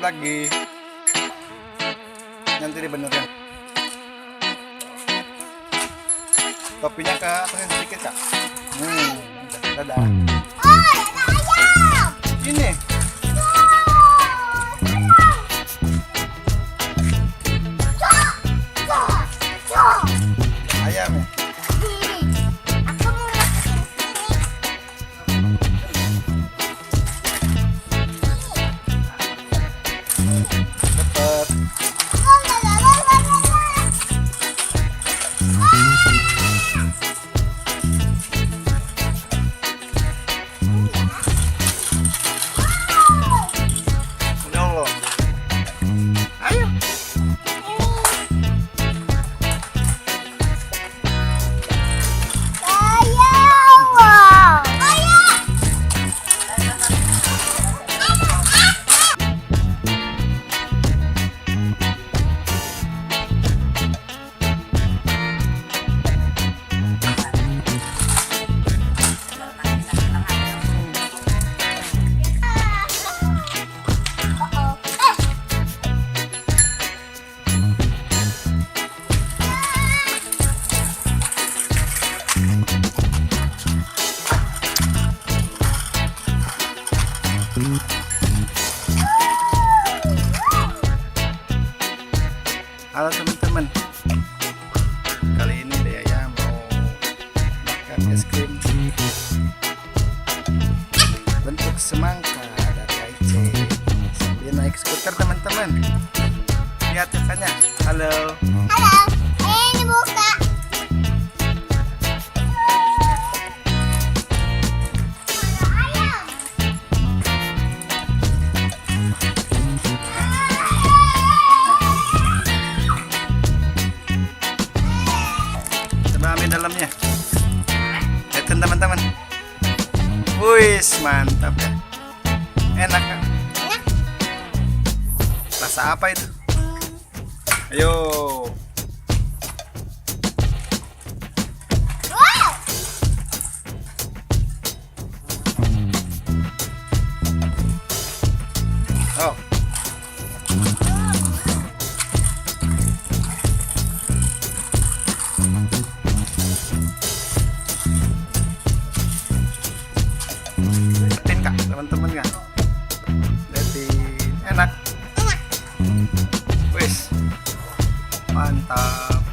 lagi. Nanti dibenerin. Topinya ke atasnya sedikit kak. Dadah. Oh, ada ayam. Ini. Ayam ya. Aku mau masukin sini. Cepet. Oh, la, la, la, la, la, la. Ya Allah. Ayo. Ayam. Wow. Ayam. Halo teman-teman. Kali ini Dea mau makan es krim bentuk semangka dari Aice sambil naik skuter teman-teman. Lihat kakaknya. Halo. Halo. Ini buka. Ayam. Coba ambil dalamnya. Lihat teman-teman. Wis, mantap ya. Enak kan? Rasa apa itu? Ayo. Wow. Oh. Lihatin kak, teman-teman kak. Lihatin, enak. Wis, mantap.